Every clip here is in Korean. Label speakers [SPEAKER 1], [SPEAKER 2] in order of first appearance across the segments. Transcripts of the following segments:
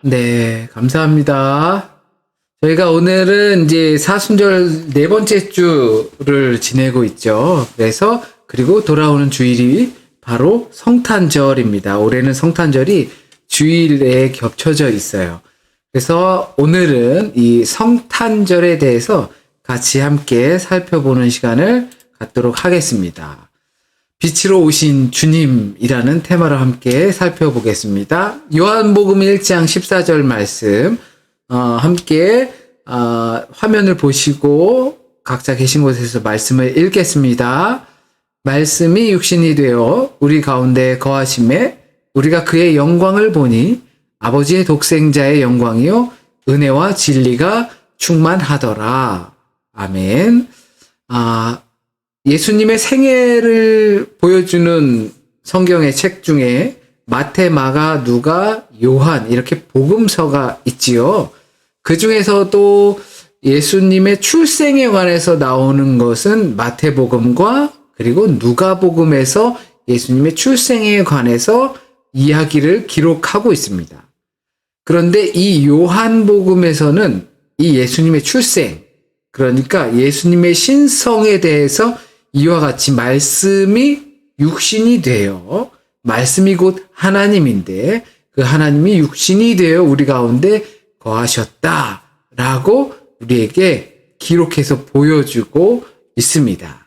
[SPEAKER 1] 네, 감사합니다. 저희가 오늘은 이제 사순절 네 번째 주를 지내고 있죠. 그리고 돌아오는 주일이 바로 성탄절입니다. 올해는 성탄절이 주일에 겹쳐져 있어요. 그래서 오늘은 이 성탄절에 대해서 같이 함께 살펴보는 시간을 갖도록 하겠습니다. 빛으로 오신 주님이라는 테마로 함께 살펴보겠습니다. 요한복음 1장 14절 말씀 함께 화면을 보시고 각자 계신 곳에서 말씀을 읽겠습니다. 말씀이 육신이 되어 우리 가운데 거하심에 우리가 그의 영광을 보니 아버지의 독생자의 영광이요 은혜와 진리가 충만하더라. 아멘. 예수님의 생애를 보여주는 성경의 책 중에 마태, 마가, 누가, 요한 이렇게 복음서가 있지요. 그 중에서도 예수님의 출생에 관해서 나오는 것은 마태복음과 그리고 누가복음에서 예수님의 출생에 관해서 이야기를 기록하고 있습니다. 그런데 이 요한복음에서는 이 예수님의 출생, 그러니까 예수님의 신성에 대해서 이와 같이 말씀이 육신이 되어 말씀이 곧 하나님인데 그 하나님이 육신이 되어 우리 가운데 거하셨다라고 우리에게 기록해서 보여주고 있습니다.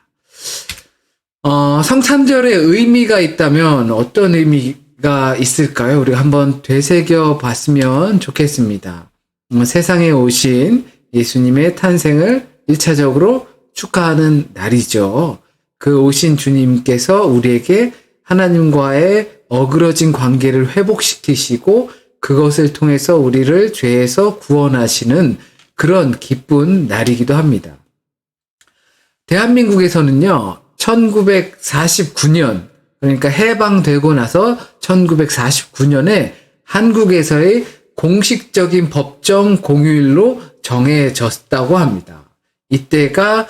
[SPEAKER 1] 성탄절의 의미가 있다면 어떤 의미가 있을까요? 우리가 한번 되새겨 봤으면 좋겠습니다. 세상에 오신 예수님의 탄생을 1차적으로 축하하는 날이죠. 그 오신 주님께서 우리에게 하나님과의 어그러진 관계를 회복시키시고 그것을 통해서 우리를 죄에서 구원하시는 그런 기쁜 날이기도 합니다. 대한민국에서는요, 1949년, 그러니까 해방되고 나서 1949년에 한국에서의 공식적인 법정 공휴일로 정해졌다고 합니다. 이때가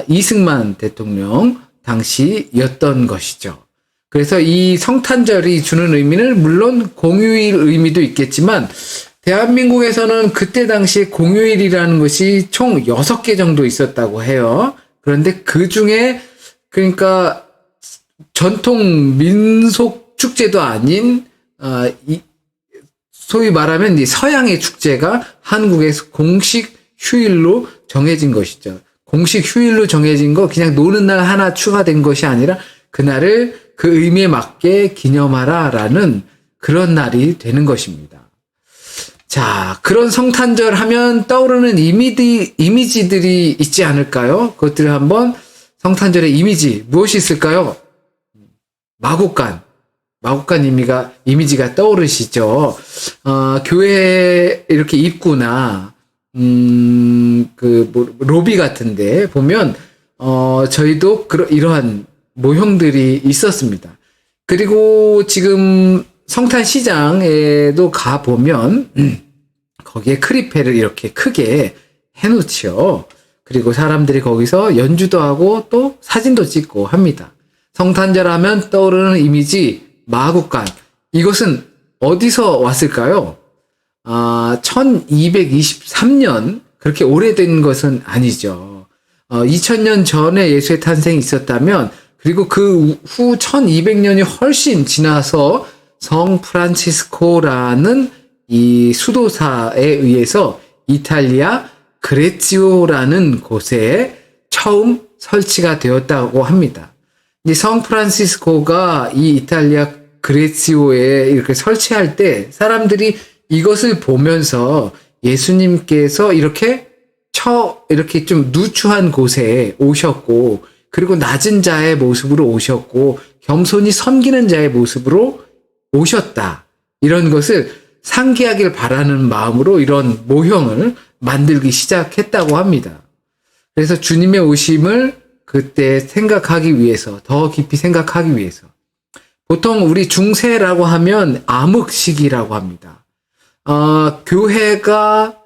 [SPEAKER 1] 이승만 대통령 당시였던 것이죠. 그래서 이 성탄절이 주는 의미는 물론 공휴일 의미도 있겠지만 대한민국에서는 그때 당시에 공휴일이라는 것이 총 6개 정도 있었다고 해요. 그런데 그 중에 그러니까 전통 민속 축제도 아닌 소위 말하면 이 서양의 축제가 한국에서 공식 휴일로 정해진 것이죠. 공식 휴일로 정해진 거 그냥 노는 날 하나 추가된 것이 아니라 그날을 그 의미에 맞게 기념하라라는 그런 날이 되는 것입니다. 자, 그런 성탄절 하면 떠오르는 이미지들이 있지 않을까요? 그것들을 한번 성탄절의 이미지 무엇이 있을까요? 마곡간 이미지가 떠오르시죠. 교회 이렇게 입구나 로비 같은데 보면 저희도 이러한 모형들이 있었습니다. 그리고 지금 성탄시장에도 가 보면 거기에 크리페를 이렇게 크게 해놓죠. 그리고 사람들이 거기서 연주도 하고 또 사진도 찍고 합니다. 성탄절 하면 떠오르는 이미지 마곡간. 이것은 어디서 왔을까요? 1223년, 그렇게 오래된 것은 아니죠. 2000년 전에 예수의 탄생이 있었다면, 그리고 그 후 1200년이 훨씬 지나서 성 프란치스코라는 이 수도사에 의해서 이탈리아 그레치오라는 곳에 처음 설치가 되었다고 합니다. 이 성 프란치스코가 이 이탈리아 그레치오에 이렇게 설치할 때 사람들이 이것을 보면서 예수님께서 이렇게 좀 누추한 곳에 오셨고, 그리고 낮은 자의 모습으로 오셨고, 겸손히 섬기는 자의 모습으로 오셨다. 이런 것을 상기하길 바라는 마음으로 이런 모형을 만들기 시작했다고 합니다. 그래서 주님의 오심을 그때 생각하기 위해서, 더 깊이 생각하기 위해서. 보통 우리 중세라고 하면 암흑시기라고 합니다. 교회가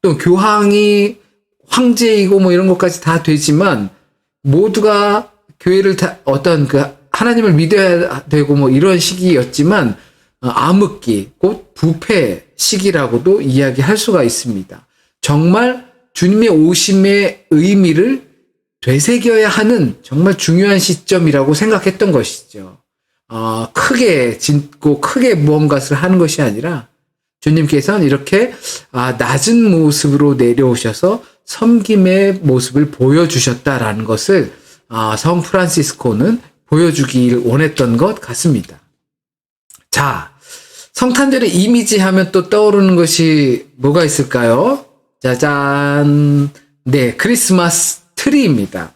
[SPEAKER 1] 또 교황이 황제이고 뭐 이런 것까지 다 되지만 모두가 교회를 하나님을 믿어야 되고 뭐 이런 시기였지만 암흑기, 곧 부패 시기라고도 이야기할 수가 있습니다. 정말 주님의 오심의 의미를 되새겨야 하는 정말 중요한 시점이라고 생각했던 것이죠. 크게 짓고 크게 무언가를 하는 것이 아니라 주님께서는 이렇게 낮은 모습으로 내려오셔서 섬김의 모습을 보여주셨다라는 것을 성 프란시스코는 보여주길 원했던 것 같습니다. 자, 성탄절의 이미지 하면 또 떠오르는 것이 뭐가 있을까요? 짜잔. 네, 크리스마스 트리입니다.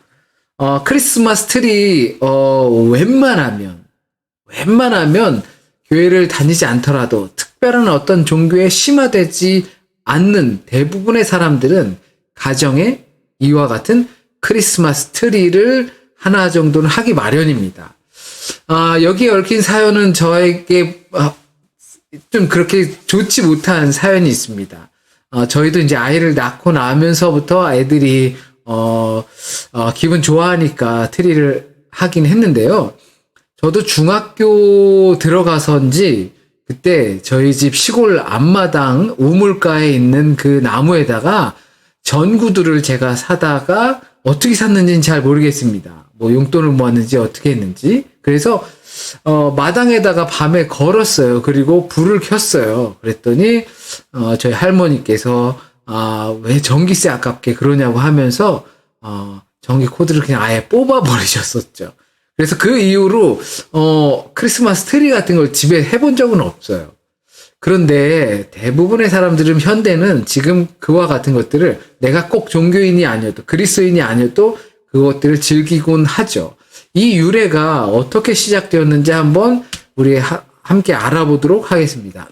[SPEAKER 1] 크리스마스 트리, 웬만하면 교회를 다니지 않더라도 특별한 어떤 종교에 심화되지 않는 대부분의 사람들은 가정에 이와 같은 크리스마스 트리를 하나 정도는 하기 마련입니다. 여기에 얽힌 사연은 저에게 좀 그렇게 좋지 못한 사연이 있습니다. 저희도 이제 아이를 낳고 나면서부터 애들이 기분 좋아하니까 트리를 하긴 했는데요. 저도 중학교 들어가서인지 그때 저희 집 시골 앞마당 우물가에 있는 그 나무에다가 전구들을 제가 사다가 어떻게 샀는지는 잘 모르겠습니다. 뭐 용돈을 모았는지 어떻게 했는지. 그래서 마당에다가 밤에 걸었어요. 그리고 불을 켰어요. 그랬더니 저희 할머니께서 왜 전기세 아깝게 그러냐고 하면서 전기 코드를 그냥 아예 뽑아 버리셨었죠. 그래서 그 이후로 크리스마스 트리 같은 걸 집에 해본 적은 없어요. 그런데 대부분의 사람들은 현대는 지금 그와 같은 것들을 내가 꼭 종교인이 아니어도 그리스도인이 아니어도 그것들을 즐기곤 하죠. 이 유래가 어떻게 시작되었는지 한번 우리 함께 알아보도록 하겠습니다.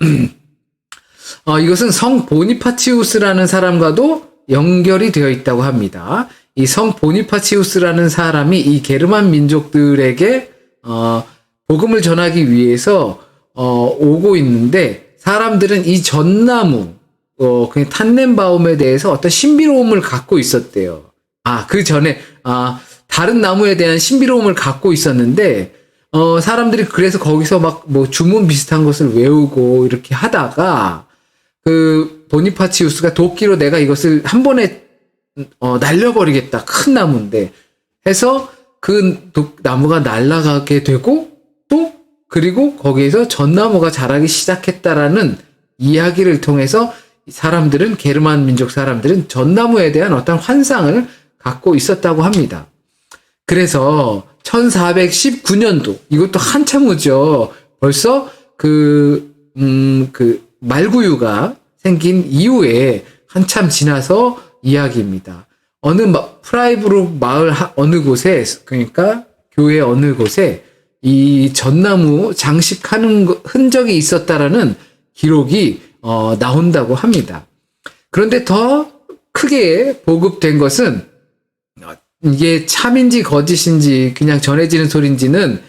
[SPEAKER 1] 이것은 성 보니파치우스라는 사람과도 연결이 되어 있다고 합니다. 이 성 보니파치우스라는 사람이 이 게르만 민족들에게 복음을 전하기 위해서 오고 있는데 사람들은 이 전나무 그냥 탄넨바움에 대해서 어떤 신비로움을 갖고 있었대요. 그 전에 다른 나무에 대한 신비로움을 갖고 있었는데 사람들이 그래서 거기서 막 뭐 주문 비슷한 것을 외우고 이렇게 하다가 그 보니파치우스가 도끼로 내가 이것을 한 번에 날려버리겠다. 큰 나무인데 해서 그 나무가 날아가게 되고 또 그리고 거기에서 전나무가 자라기 시작했다라는 이야기를 통해서 사람들은 게르만 민족 사람들은 전나무에 대한 어떤 환상을 갖고 있었다고 합니다. 그래서 1419년도 이것도 한참 후죠. 벌써 그 말구유가 생긴 이후에 한참 지나서 이야기입니다. 프라이브룩 마을 어느 곳에 그러니까 교회 어느 곳에 이 전나무 장식하는 흔적이 있었다라는 기록이 나온다고 합니다. 그런데 더 크게 보급된 것은 이게 참인지 거짓인지 그냥 전해지는 소리인지는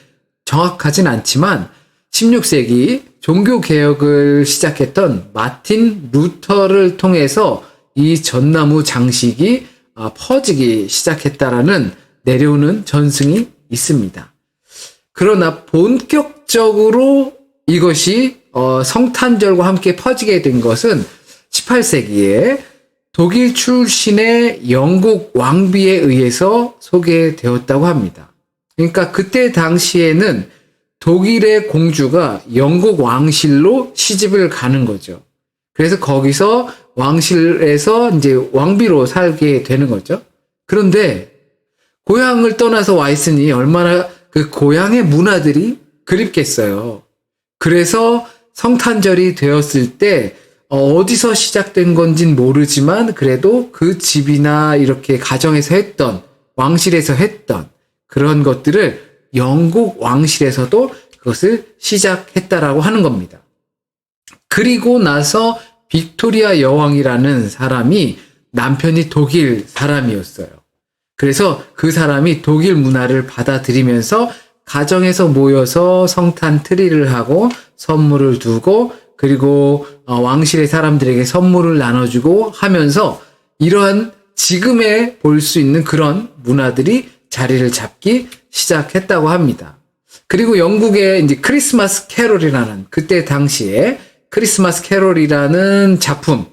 [SPEAKER 1] 정확하진 않지만 16세기 종교개혁을 시작했던 마틴 루터를 통해서 이 전나무 장식이 퍼지기 시작했다라는 내려오는 전승이 있습니다. 그러나 본격적으로 이것이 성탄절과 함께 퍼지게 된 것은 18세기에 독일 출신의 영국 왕비에 의해서 소개되었다고 합니다. 그러니까 그때 당시에는 독일의 공주가 영국 왕실로 시집을 가는 거죠. 그래서 거기서 왕실에서 이제 왕비로 살게 되는 거죠. 그런데 고향을 떠나서 와 있으니 얼마나 그 고향의 문화들이 그립겠어요. 그래서 성탄절이 되었을 때 어디서 시작된 건진 모르지만 그래도 그 집이나 이렇게 가정에서 했던 왕실에서 했던 그런 것들을 영국 왕실에서도 그것을 시작했다라고 하는 겁니다. 그리고 나서 빅토리아 여왕이라는 사람이 남편이 독일 사람이었어요. 그래서 그 사람이 독일 문화를 받아들이면서 가정에서 모여서 성탄 트리를 하고 선물을 두고 그리고 왕실의 사람들에게 선물을 나눠주고 하면서 이러한 지금에 볼 수 있는 그런 문화들이 자리를 잡기 시작했다고 합니다. 그리고 영국의 이제 크리스마스 캐롤이라는 그때 당시에 크리스마스 캐롤이라는 작품,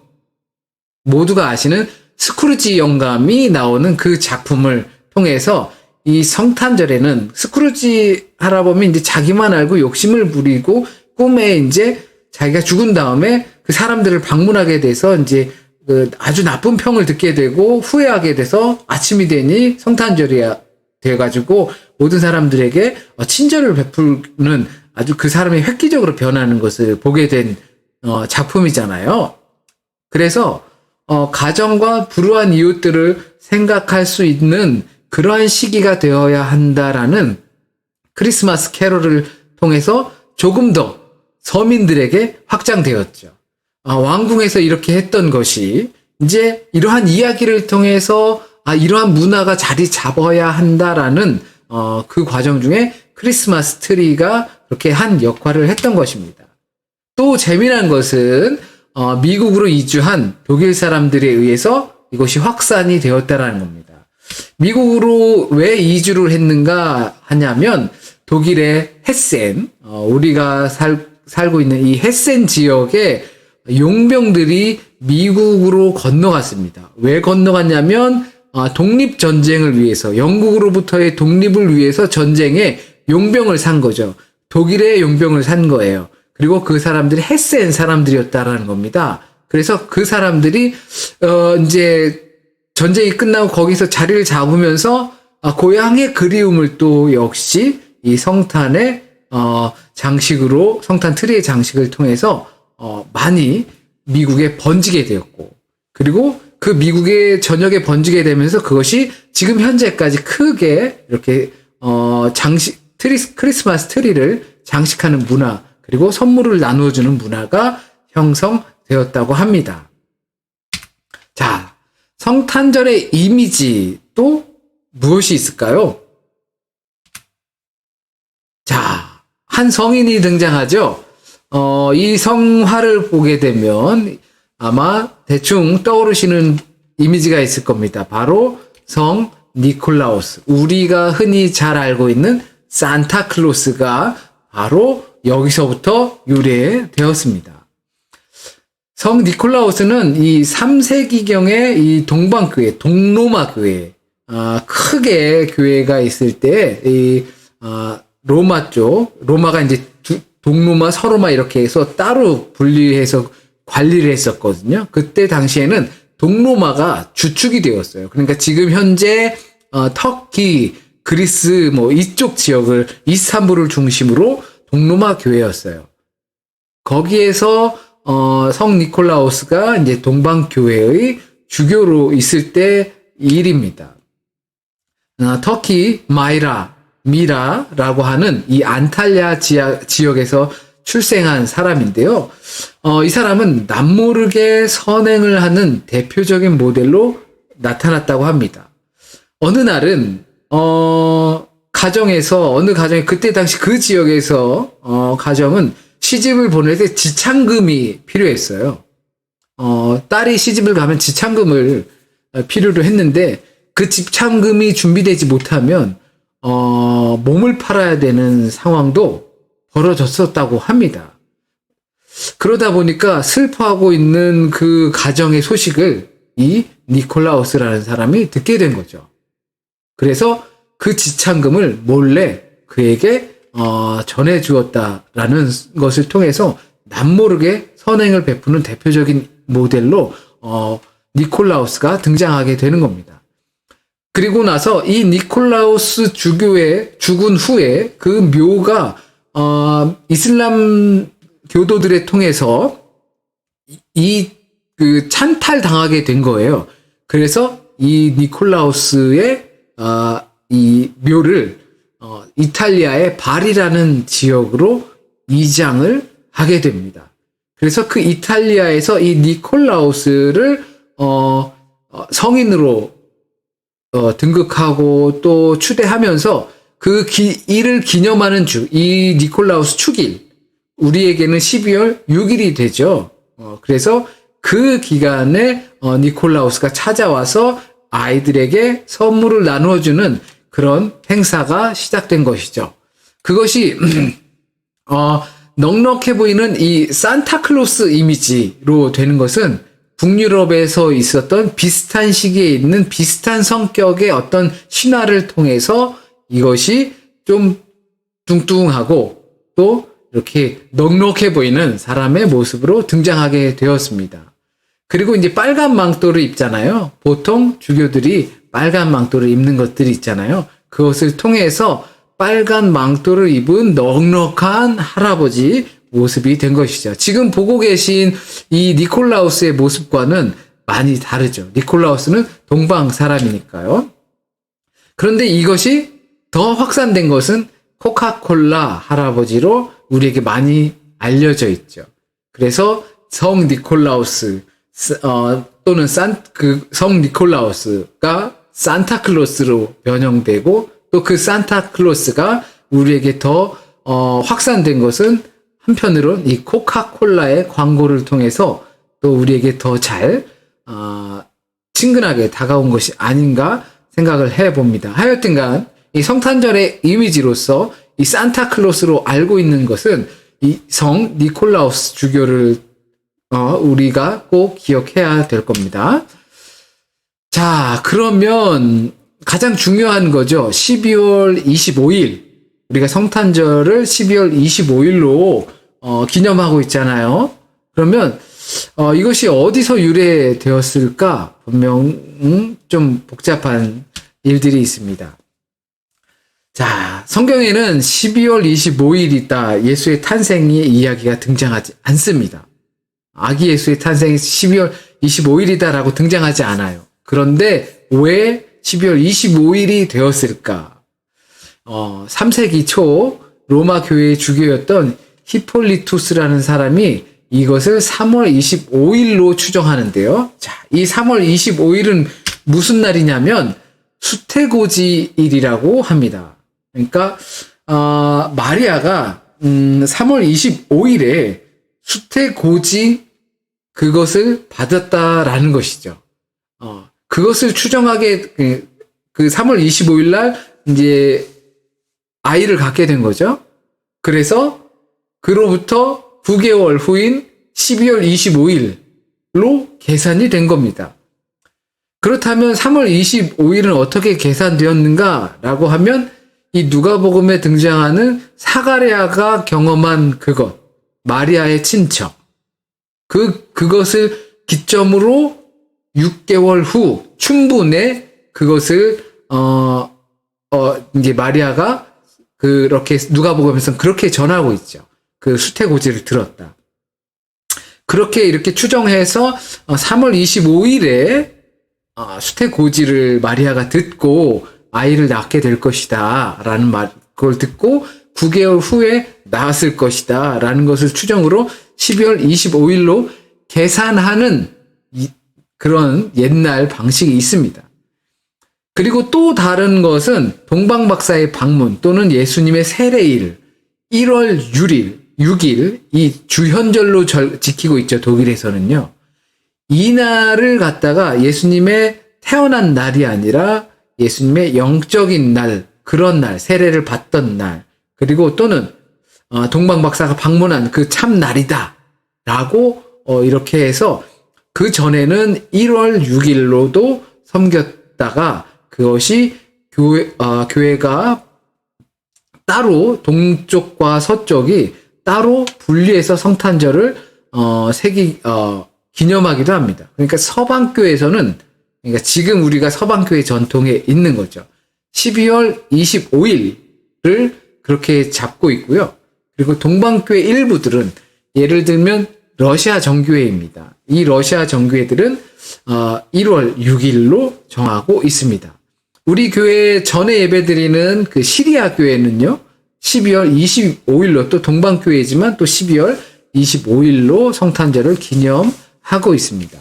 [SPEAKER 1] 모두가 아시는 스크루지 영감이 나오는 그 작품을 통해서 이 성탄절에는 스크루지 할아버지 이제 자기만 알고 욕심을 부리고 꿈에 이제 자기가 죽은 다음에 그 사람들을 방문하게 돼서 이제 그 아주 나쁜 평을 듣게 되고 후회하게 돼서 아침이 되니 성탄절이 돼가지고 모든 사람들에게 친절을 베푸는 아주 그 사람이 획기적으로 변하는 것을 보게 된 작품이잖아요. 그래서 가정과 불우한 이웃들을 생각할 수 있는 그러한 시기가 되어야 한다라는 크리스마스 캐롤을 통해서 조금 더 서민들에게 확장되었죠. 왕궁에서 이렇게 했던 것이 이제 이러한 이야기를 통해서 이러한 문화가 자리 잡아야 한다라는 그 과정 중에 크리스마스 트리가 그렇게 한 역할을 했던 것입니다. 또 재미난 것은 미국으로 이주한 독일 사람들에 의해서 이것이 확산이 되었다라는 겁니다. 미국으로 왜 이주를 했는가 하냐면 독일의 헤센, 우리가 살고 있는 이 헤센 지역에 용병들이 미국으로 건너갔습니다. 왜 건너갔냐면 독립전쟁을 위해서, 영국으로부터의 독립을 위해서 전쟁에 용병을 산 거죠. 독일의 용병을 산 거예요. 그리고 그 사람들이 헤센 사람들이었다라는 겁니다. 그래서 그 사람들이 이제 전쟁이 끝나고 거기서 자리를 잡으면서 고향의 그리움을 또 역시 이 성탄의 장식으로, 성탄 트리의 장식을 통해서 많이 미국에 번지게 되었고, 그리고 그 미국의 전역에 번지게 되면서 그것이 지금 현재까지 크게 이렇게 크리스마스 트리를 장식하는 문화, 그리고 선물을 나누어주는 문화가 형성되었다고 합니다. 자, 성탄절의 이미지 또 무엇이 있을까요? 자, 한 성인이 등장하죠. 이 성화를 보게 되면 아마 대충 떠오르시는 이미지가 있을 겁니다. 바로 성 니콜라우스. 우리가 흔히 잘 알고 있는 산타클로스가 바로 여기서부터 유래되었습니다. 성 니콜라우스는 이 3세기경에 이 동방교회, 동로마 교회, 크게 교회가 있을 때, 로마 쪽, 로마가 이제 동로마, 서로마 이렇게 해서 따로 분리해서 관리를 했었거든요. 그때 당시에는 동로마가 주축이 되었어요. 그러니까 지금 현재, 터키, 그리스, 이쪽 지역을, 이스탄불을 중심으로 동로마 교회였어요. 거기에서 성 니콜라우스가 이제 동방교회의 주교로 있을 때 일입니다. 터키 미라라고 하는 이 안탈리아 지역에서 출생한 사람인데요. 이 사람은 남모르게 선행을 하는 대표적인 모델로 나타났다고 합니다. 어느 날은 어느 가정에 그때 당시 그 지역에서 가정은 시집을 보낼 때 지참금이 필요했어요. 딸이 시집을 가면 지참금을 필요로 했는데 그 지참금이 준비되지 못하면 몸을 팔아야 되는 상황도 벌어졌었다고 합니다. 그러다 보니까 슬퍼하고 있는 그 가정의 소식을 이 니콜라우스라는 사람이 듣게 된 거죠. 그래서 그 지참금을 몰래 그에게 전해 주었다라는 것을 통해서 남모르게 선행을 베푸는 대표적인 모델로 니콜라우스가 등장하게 되는 겁니다. 그리고 나서 이 니콜라우스 주교의 죽은 후에 그 묘가 이슬람 교도들에 통해서 그 찬탈 당하게 된 거예요. 그래서 이 니콜라우스의 이 묘를 이탈리아의 바리라는 지역으로 이장을 하게 됩니다. 그래서 그 이탈리아에서 이 니콜라우스를 성인으로 등극하고 또 추대하면서 그 이를 기념하는 주, 이 니콜라우스 축일, 우리에게는 12월 6일이 되죠. 그래서 그 기간에 니콜라우스가 찾아와서 아이들에게 선물을 나누어주는 그런 행사가 시작된 것이죠. 그것이 넉넉해 보이는 이 산타클로스 이미지로 되는 것은 북유럽에서 있었던 비슷한 시기에 있는 비슷한 성격의 어떤 신화를 통해서 이것이 좀 뚱뚱하고 또 이렇게 넉넉해 보이는 사람의 모습으로 등장하게 되었습니다. 그리고 이제 빨간 망토를 입잖아요. 보통 주교들이 빨간 망토를 입는 것들이 있잖아요. 그것을 통해서 빨간 망토를 입은 넉넉한 할아버지 모습이 된 것이죠. 지금 보고 계신 이 니콜라우스의 모습과는 많이 다르죠. 니콜라우스는 동방 사람이니까요. 그런데 이것이 더 확산된 것은 코카콜라 할아버지로 우리에게 많이 알려져 있죠. 그래서 성 니콜라우스 또는 성 니콜라우스가 산타클로스로 변형되고 또 그 산타클로스가 우리에게 더 확산된 것은 한편으론 이 코카콜라의 광고를 통해서 또 우리에게 더 잘 친근하게 다가온 것이 아닌가 생각을 해봅니다. 하여튼간 이 성탄절의 이미지로서 이 산타클로스로 알고 있는 것은 이 성 니콜라우스 주교를 우리가 꼭 기억해야 될 겁니다. 자, 그러면 가장 중요한 거죠. 12월 25일. 우리가 성탄절을 12월 25일로 기념하고 있잖아요. 그러면 이것이 어디서 유래되었을까? 분명 좀 복잡한 일들이 있습니다. 자, 성경에는 12월 25일이다. 예수의 탄생의 이야기가 등장하지 않습니다. 아기 예수의 탄생이 12월 25일이다라고 등장하지 않아요. 그런데 왜 12월 25일이 되었을까? 3세기 초 로마 교회의 주교였던 히폴리투스라는 사람이 이것을 3월 25일로 추정하는데요. 자, 이 3월 25일은 무슨 날이냐면 수태고지일이라고 합니다. 그러니까 마리아가 3월 25일에 수태고지 그것을 받았다라는 것이죠. 그것을 추정하게 그 3월 25일 날 이제 아이를 갖게 된 거죠. 그래서 그로부터 9개월 후인 12월 25일로 계산이 된 겁니다. 그렇다면 3월 25일은 어떻게 계산되었는가라고 하면 이 누가복음에 등장하는 사가랴가 경험한 그것, 마리아의 친척, 그것을 기점으로 6개월 후 춘분에 그것을 이제 마리아가 그렇게 누가복음에서는 그렇게 전하고 있죠. 그 수태고지를 들었다. 그렇게 이렇게 추정해서 3월 25일에 수태고지를 마리아가 듣고 아이를 낳게 될 것이다 라는 말, 그걸 듣고 9개월 후에 낳았을 것이다 라는 것을 추정으로 12월 25일로 계산하는 그런 옛날 방식이 있습니다. 그리고 또 다른 것은 동방박사의 방문 또는 예수님의 세례일 1월 6일 이 주현절로 지키고 있죠. 독일에서는요. 이 날을 갖다가 예수님의 태어난 날이 아니라 예수님의 영적인 날, 그런 날, 세례를 받던 날, 그리고 또는 동방박사가 방문한 그 참 날이다 라고 이렇게 해서 그 전에는 1월 6일로도 섬겼다가 그것이 교회가 따로 동쪽과 서쪽이 따로 분리해서 성탄절을 기념하기도 합니다. 그러니까 서방교회에서는 그러니까 지금 우리가 서방교회 전통에 있는 거죠. 12월 25일을 그렇게 잡고 있고요. 그리고 동방교회 일부들은 예를 들면 러시아 정교회입니다. 이 러시아 정교회들은 1월 6일로 정하고 있습니다. 우리 교회 전에 예배드리는 그 시리아 교회는요. 12월 25일로 또 동방교회지만 또 12월 25일로 성탄절을 기념하고 있습니다.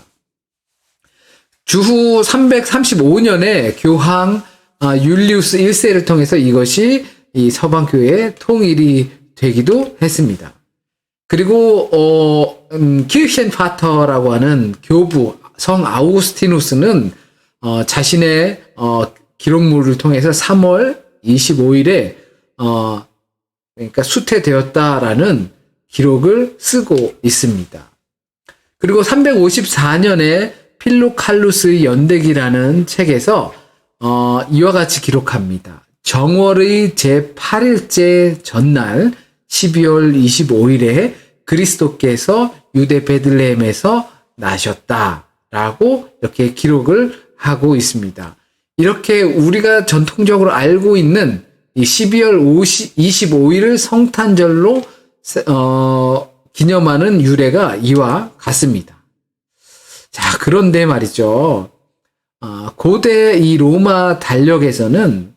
[SPEAKER 1] 주후 335년에 교황 율리우스 1세를 통해서 이것이 이 서방교회의 통일이 되기도 했습니다. 그리고 키르헨파터라고 하는 교부 성 아우구스티누스는 자신의 기록물을 통해서 3월 25일에 그러니까 수태되었다라는 기록을 쓰고 있습니다. 그리고 354년에 필로칼루스의 연대기라는 책에서 이와 같이 기록합니다. 정월의 제8일째 전날 12월 25일에 그리스도께서 유대 베들레헴에서 나셨다라고 이렇게 기록을 하고 있습니다. 이렇게 우리가 전통적으로 알고 있는 이 12월 25일을 성탄절로 기념하는 유래가 이와 같습니다. 자, 그런데 말이죠. 고대 이 로마 달력에서는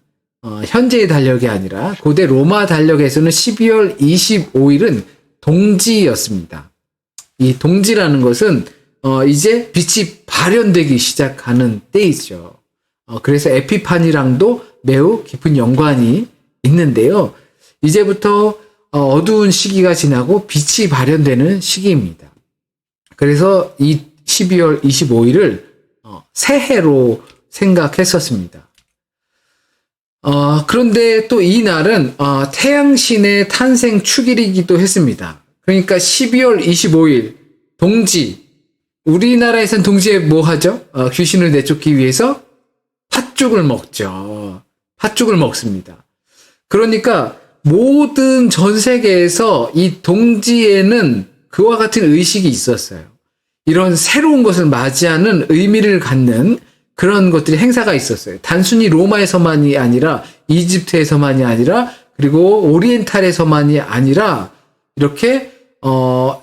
[SPEAKER 1] 현재의 달력이 아니라 고대 로마 달력에서는 12월 25일은 동지였습니다. 이 동지라는 것은 이제 빛이 발현되기 시작하는 때이죠. 그래서 에피파니랑도 매우 깊은 연관이 있는데요. 이제부터 어두운 시기가 지나고 빛이 발현되는 시기입니다. 그래서 이 12월 25일을 새해로 생각했었습니다. 그런데 또 이 날은 태양신의 탄생 축일이기도 했습니다. 그러니까 12월 25일 동지, 우리나라에선 동지에 뭐 하죠? 귀신을 내쫓기 위해서 팥죽을 먹죠. 팥죽을 먹습니다. 그러니까 모든 전 세계에서 이 동지에는 그와 같은 의식이 있었어요. 이런 새로운 것을 맞이하는 의미를 갖는 그런 것들이 행사가 있었어요. 단순히 로마에서만이 아니라 이집트에서만이 아니라 그리고 오리엔탈에서만이 아니라 이렇게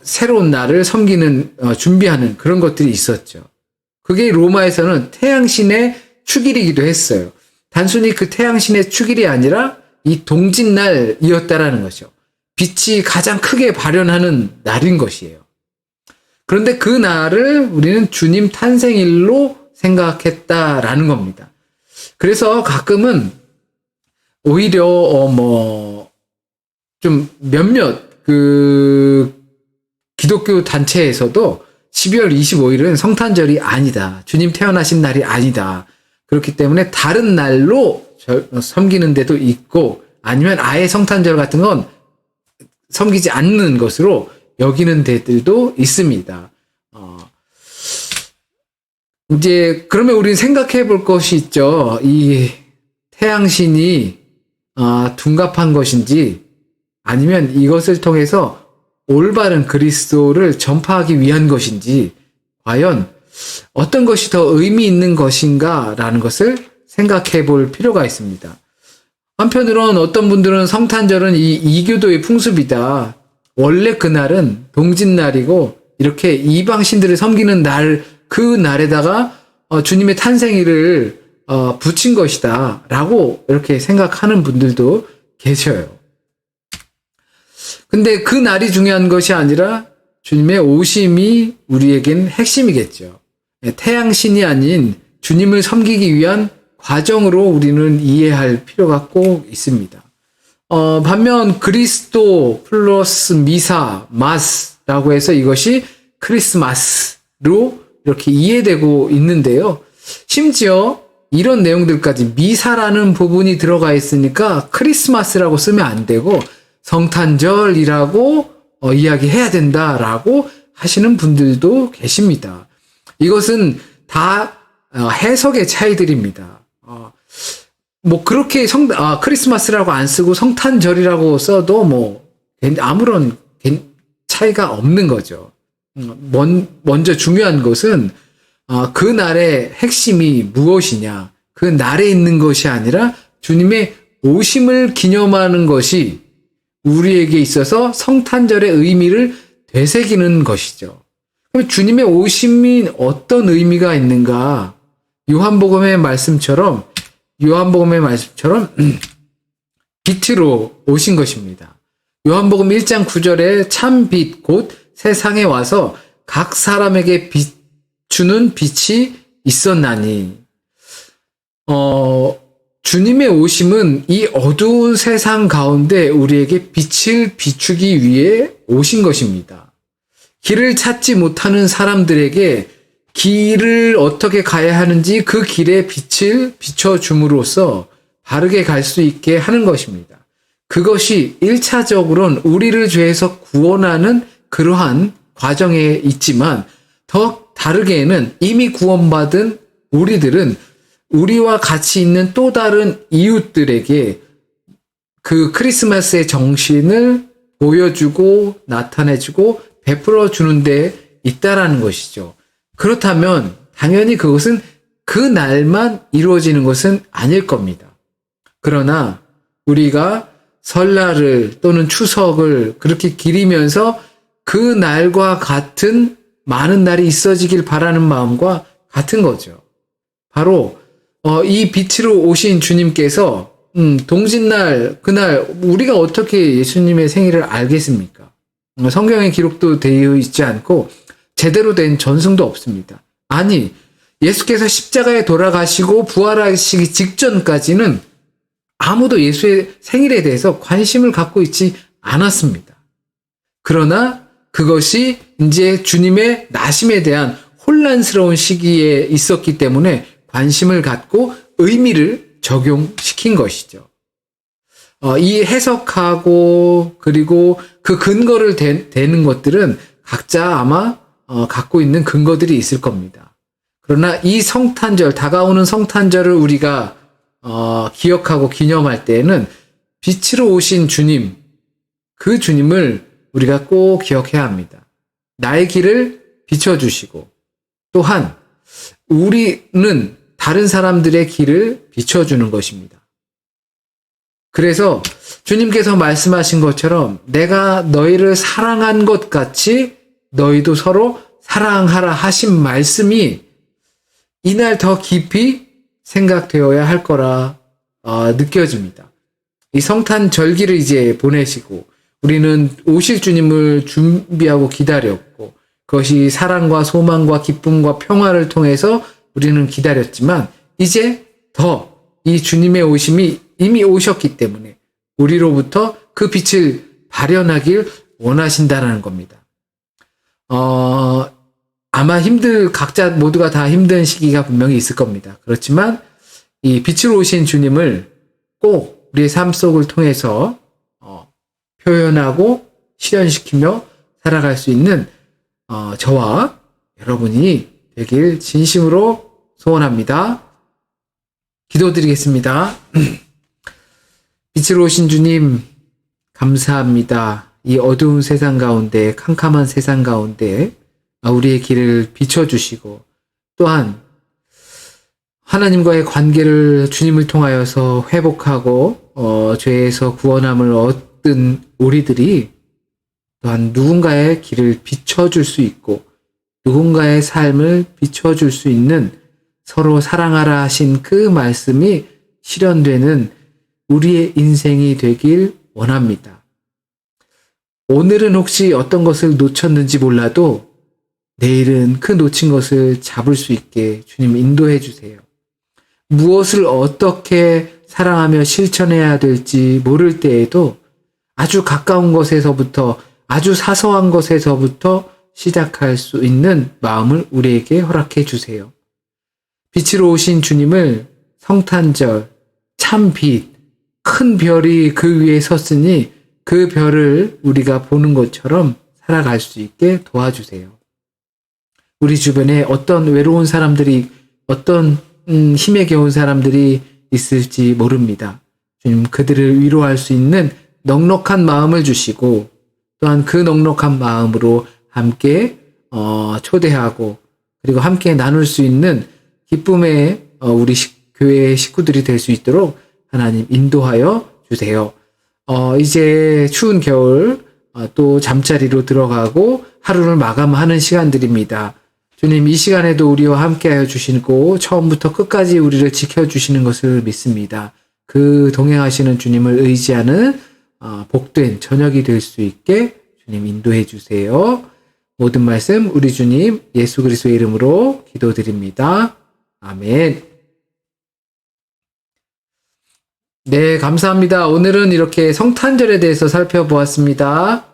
[SPEAKER 1] 새로운 날을 섬기는 준비하는 그런 것들이 있었죠. 그게 로마에서는 태양신의 축일이기도 했어요. 단순히 그 태양신의 축일이 아니라 이 동짓날이었다라는 거죠. 빛이 가장 크게 발현하는 날인 것이에요. 그런데 그 날을 우리는 주님 탄생일로 생각했다라는 겁니다. 그래서 가끔은 오히려 좀 몇몇 기독교 단체에서도 12월 25일은 성탄절이 아니다. 주님 태어나신 날이 아니다. 그렇기 때문에 다른 날로 섬기는 데도 있고 아니면 아예 성탄절 같은 건 섬기지 않는 것으로 여기는 데들도 있습니다. 이제 그러면 우리는 생각해 볼 것이 있죠. 이 태양신이 둔갑한 것인지 아니면 이것을 통해서 올바른 그리스도를 전파하기 위한 것인지 과연 어떤 것이 더 의미 있는 것인가라는 것을 생각해 볼 필요가 있습니다. 한편으론 어떤 분들은 성탄절은 이 이교도의 풍습이다. 원래 그날은 동짓날이고 이렇게 이방신들을 섬기는 날, 그 날에다가 주님의 탄생일을 붙인 것이다 라고 이렇게 생각하는 분들도 계셔요. 근데 그 날이 중요한 것이 아니라 주님의 오심이 우리에겐 핵심이겠죠. 태양신이 아닌 주님을 섬기기 위한 과정으로 우리는 이해할 필요가 꼭 있습니다. 반면 그리스도 플러스 미사, 마스라고 해서 이것이 크리스마스로 이렇게 이해되고 있는데요. 심지어 이런 내용들까지 미사라는 부분이 들어가 있으니까 크리스마스라고 쓰면 안 되고 성탄절이라고 이야기해야 된다라고 하시는 분들도 계십니다. 이것은 다 해석의 차이들입니다. 그렇게 크리스마스라고 안 쓰고 성탄절이라고 써도 아무런 차이가 없는 거죠. 먼저 중요한 것은 그 날의 핵심이 무엇이냐, 그 날에 있는 것이 아니라 주님의 오심을 기념하는 것이 우리에게 있어서 성탄절의 의미를 되새기는 것이죠. 그럼 주님의 오심이 어떤 의미가 있는가? 요한복음의 말씀처럼 빛으로 오신 것입니다. 요한복음 1장 9절에 참 빛 곧 세상에 와서 각 사람에게 비추는 빛이 있었나니. 주님의 오심은 이 어두운 세상 가운데 우리에게 빛을 비추기 위해 오신 것입니다. 길을 찾지 못하는 사람들에게 길을 어떻게 가야 하는지 그 길에 빛을 비춰줌으로써 바르게 갈 수 있게 하는 것입니다. 그것이 1차적으로는 우리를 죄에서 구원하는 그러한 과정에 있지만 더 다르게는 이미 구원받은 우리들은 우리와 같이 있는 또 다른 이웃들에게 그 크리스마스의 정신을 보여주고 나타내주고 베풀어 주는 데 있다라는 것이죠. 그렇다면 당연히 그것은 그 날만 이루어지는 것은 아닐 겁니다. 그러나 우리가 설날을 또는 추석을 그렇게 기리면서 그 날과 같은 많은 날이 있어지길 바라는 마음과 같은 거죠. 바로 이 빛으로 오신 주님께서 동짓날 그날 우리가 어떻게 예수님의 생일을 알겠습니까? 성경에 기록도 되어 있지 않고 제대로 된 전승도 없습니다. 아니, 예수께서 십자가에 돌아가시고 부활하시기 직전까지는 아무도 예수의 생일에 대해서 관심을 갖고 있지 않았습니다. 그러나 그것이 이제 주님의 나심에 대한 혼란스러운 시기에 있었기 때문에 관심을 갖고 의미를 적용시킨 것이죠. 이 해석하고 그리고 그 근거를 대는 것들은 각자 아마 갖고 있는 근거들이 있을 겁니다. 그러나 이 성탄절, 다가오는 성탄절을 우리가 기억하고 기념할 때에는 빛으로 오신 주님, 그 주님을 우리가 꼭 기억해야 합니다. 나의 길을 비춰주시고 또한 우리는 다른 사람들의 길을 비춰주는 것입니다. 그래서 주님께서 말씀하신 것처럼 내가 너희를 사랑한 것 같이 너희도 서로 사랑하라 하신 말씀이 이날 더 깊이 생각되어야 할 거라 느껴집니다. 이 성탄절기를 이제 보내시고 우리는 오실 주님을 준비하고 기다렸고 그것이 사랑과 소망과 기쁨과 평화를 통해서 우리는 기다렸지만 이제 더 이 주님의 오심이 이미 오셨기 때문에 우리로부터 그 빛을 발현하길 원하신다는 겁니다. 아마 각자 모두가 다 힘든 시기가 분명히 있을 겁니다. 그렇지만 이 빛으로 오신 주님을 꼭 우리의 삶 속을 통해서 표현하고 실현시키며 살아갈 수 있는 저와 여러분이 되길 진심으로 소원합니다. 기도드리겠습니다. 빛으로 오신 주님 감사합니다. 이 어두운 세상 가운데 캄캄한 세상 가운데 우리의 길을 비춰주시고 또한 하나님과의 관계를 주님을 통하여서 회복하고 죄에서 구원함을 얻은 우리들이 또한 누군가의 길을 비춰줄 수 있고 누군가의 삶을 비춰줄 수 있는 서로 사랑하라 하신 그 말씀이 실현되는 우리의 인생이 되길 원합니다. 오늘은 혹시 어떤 것을 놓쳤는지 몰라도 내일은 그 놓친 것을 잡을 수 있게 주님 인도해 주세요. 무엇을 어떻게 사랑하며 실천해야 될지 모를 때에도 아주 가까운 것에서부터 아주 사소한 것에서부터 시작할 수 있는 마음을 우리에게 허락해 주세요. 빛으로 오신 주님을 성탄절, 참 빛, 큰 별이 그 위에 섰으니 그 별을 우리가 보는 것처럼 살아갈 수 있게 도와주세요. 우리 주변에 어떤 외로운 사람들이, 어떤 힘에 겨운 사람들이 있을지 모릅니다. 주님, 그들을 위로할 수 있는 넉넉한 마음을 주시고 또한 그 넉넉한 마음으로 함께 초대하고 그리고 함께 나눌 수 있는 기쁨의 우리 교회의 식구들이 될 수 있도록 하나님 인도하여 주세요. 이제 추운 겨울 또 잠자리로 들어가고 하루를 마감하는 시간들입니다. 주님, 이 시간에도 우리와 함께하여 주시고 처음부터 끝까지 우리를 지켜주시는 것을 믿습니다. 그 동행하시는 주님을 의지하는 복된 저녁이 될 수 있게 주님 인도해 주세요. 모든 말씀 우리 주님 예수 그리스도의 이름으로 기도드립니다. 아멘. 네, 감사합니다. 오늘은 이렇게 성탄절에 대해서 살펴보았습니다.